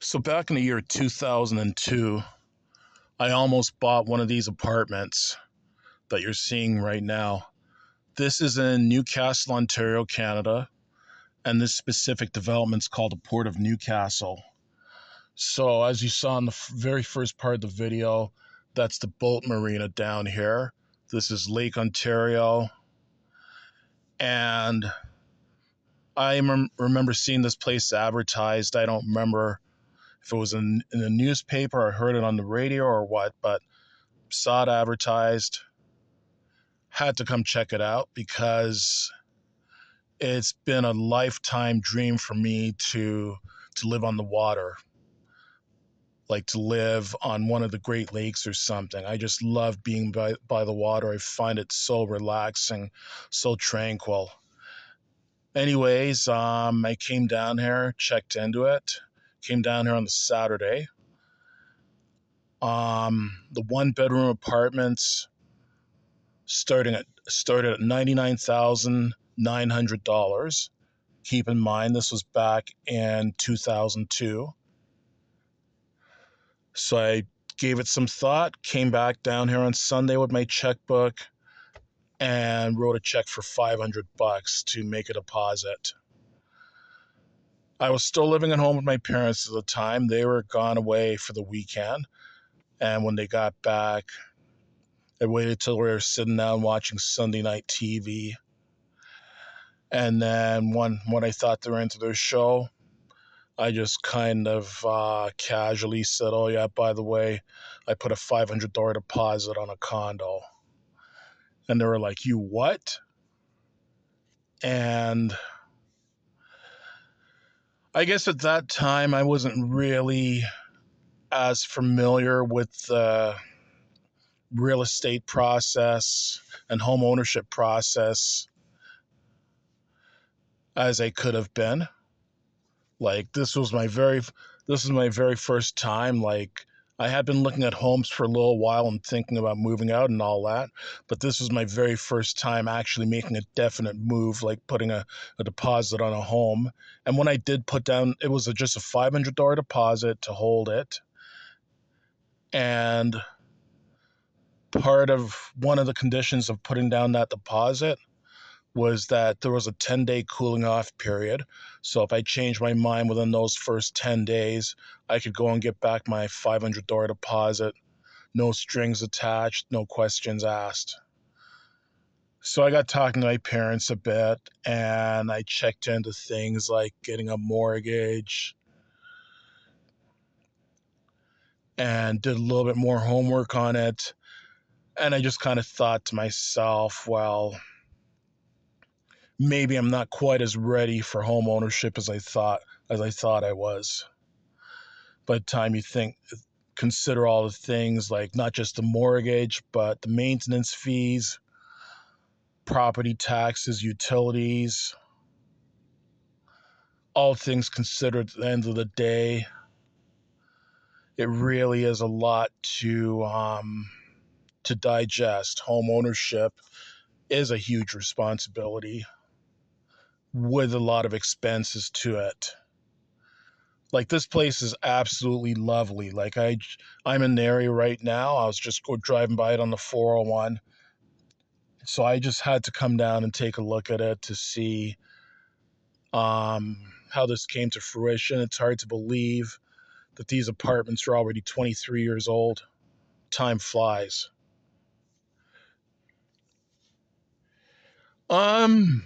So back in the year 2002, I almost bought one of these apartments that you're seeing right now. This is in Newcastle, Ontario, Canada, and this specific development is called the Port of Newcastle. So as you saw in the very first part of the video, that's the boat marina down here. This is Lake Ontario, and remember seeing this place advertised. I don't remember if it was in the newspaper or heard it on the radio or what, but saw it advertised, had to come check it out because it's been a lifetime dream for me to live on the water, like to live on one of the Great Lakes or something. I just love being by the water. I find it so relaxing, so tranquil. Anyways, I came down here, checked into it, came down here on the Saturday. The one bedroom apartments started at $99,900. Keep in mind this was back in 2002. So I gave it some thought, came back down here on Sunday with my checkbook and wrote a check for $500 to make a deposit. I was still living at home with my parents at the time. They were gone away for the weekend. And when they got back, I waited till we were sitting down watching Sunday night TV. And then when I thought they were into their show, I just kind of casually said, "Oh yeah, by the way, I put a $500 deposit on a condo." And they were like, "You what?" And I guess at that time I wasn't really as familiar with the real estate process and home ownership process as I could have been. Like this was my very first time. Like I had been looking at homes for a little while and thinking about moving out and all that, but this was my very first time actually making a definite move, like putting a deposit on a home. And when I did put down, it was just a $500 deposit to hold it. And part of one of the conditions of putting down that deposit was that there was a 10-day cooling off period. So if I changed my mind within those first 10 days, I could go and get back my $500 deposit. No strings attached, no questions asked. So I got talking to my parents a bit and I checked into things like getting a mortgage and did a little bit more homework on it. And I just kind of thought to myself, well, maybe I'm not quite as ready for home ownership as I thought I was. By the time you consider all the things like not just the mortgage, but the maintenance fees, property taxes, utilities, all things considered at the end of the day, it really is a lot to digest. Home ownership is a huge responsibility with a lot of expenses to it. Like this place is absolutely lovely. Like I'm in the area right now. I was just driving by it on the 401. So I just had to come down and take a look at it to see how this came to fruition. It's hard to believe that these apartments are already 23 years old. Time flies. Um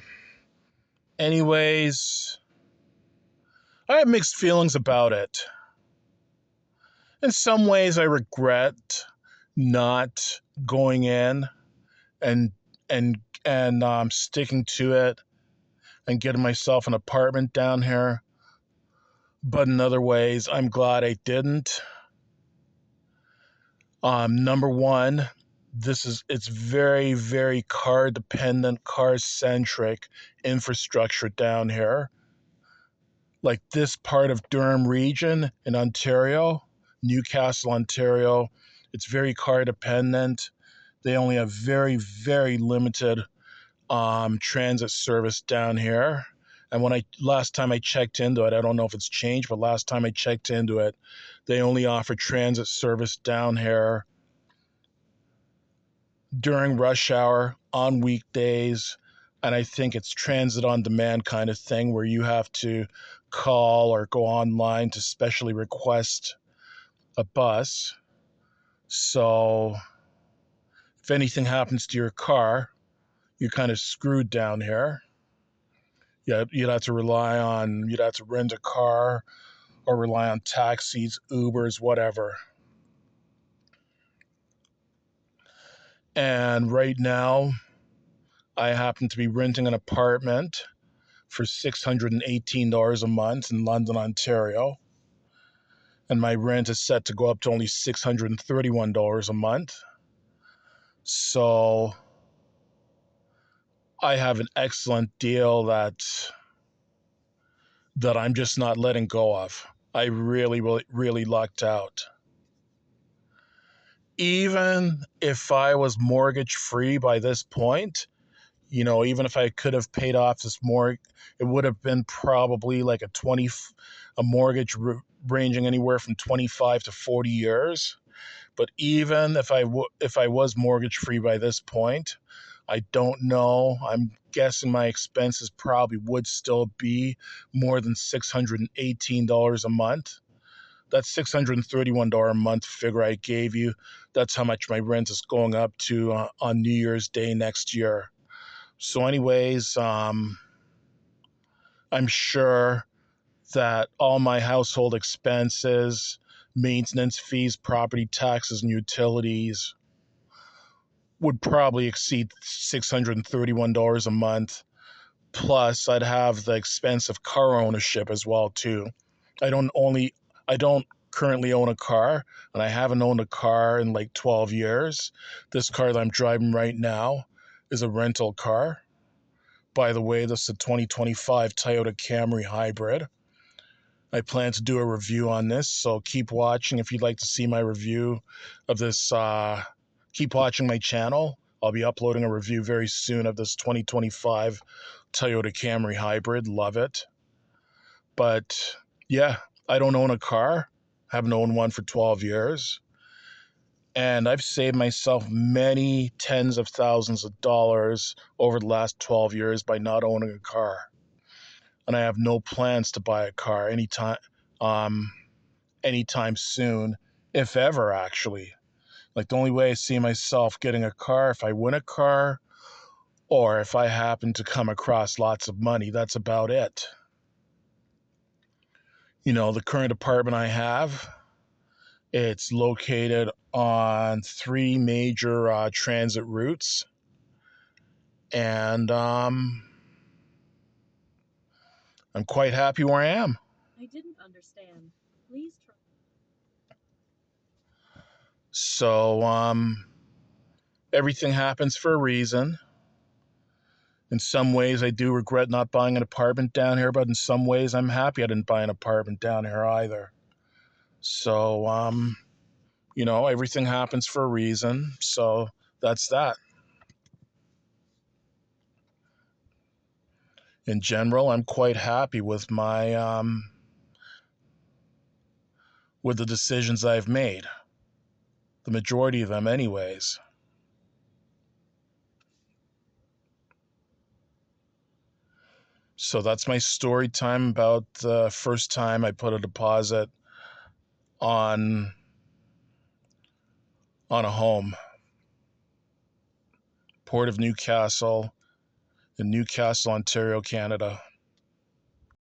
anyways, I have mixed feelings about it. In some ways I regret not going in and and sticking to it and getting myself an apartment down here. But in other ways, I'm glad I didn't. Number one, it's very, very car dependent, car centric infrastructure down here. Like this part of Durham region in Ontario, Newcastle, Ontario, it's very car dependent. They only have very, very limited transit service down here. And last time I checked into it, I don't know if it's changed, but last time I checked into it, they only offer transit service down here during rush hour on weekdays. And I think it's transit on demand kind of thing where you have to call or go online to specially request a bus. So if anything happens to your car, you're kind of screwed down here. Yeah, you'd have to rent a car or rely on taxis, Ubers, whatever. And right now, I happen to be renting an apartment for $618 a month in London, Ontario. And my rent is set to go up to only $631 a month. So I have an excellent deal that I'm just not letting go of. I really, really, really lucked out. Even if I was mortgage free by this point, even if I could have paid off this mortgage, it would have been probably like a mortgage ranging anywhere from 25 to 40 years. But even if I was mortgage free by this point, I don't know. I'm guessing my expenses probably would still be more than $618 a month. That $631 a month figure I gave you, that's how much my rent is going up to on New Year's Day next year. So, anyways, I'm sure that all my household expenses, maintenance fees, property taxes, and utilities would probably exceed $631 a month. Plus, I'd have the expense of car ownership as well too. I don't only I don't currently own a car, and I haven't owned a car in like 12 years. This car that I'm driving right now is a rental car. By the way, this is a 2025 Toyota Camry hybrid. I plan to do a review on this, so keep watching if you'd like to see my review of this. Keep watching my channel. I'll be uploading a review very soon of this 2025 Toyota Camry hybrid. Love it. But yeah, I don't own a car. Haven't owned one for 12 years. And I've saved myself many tens of thousands of dollars over the last 12 years by not owning a car. And I have no plans to buy a car um, anytime soon, if ever, actually. Like the only way I see myself getting a car if I win a car or if I happen to come across lots of money. That's about it. The current apartment I have, it's located on three major transit routes. And I'm quite happy where I am. I didn't understand. Please try. So everything happens for a reason. In some ways, I do regret not buying an apartment down here, but in some ways, I'm happy I didn't buy an apartment down here either. So, everything happens for a reason. So that's that. In general, I'm quite happy with with the decisions I've made. The majority of them, anyways. So that's my story time about the first time I put a deposit on a home. Port of Newcastle in Newcastle, Ontario, Canada.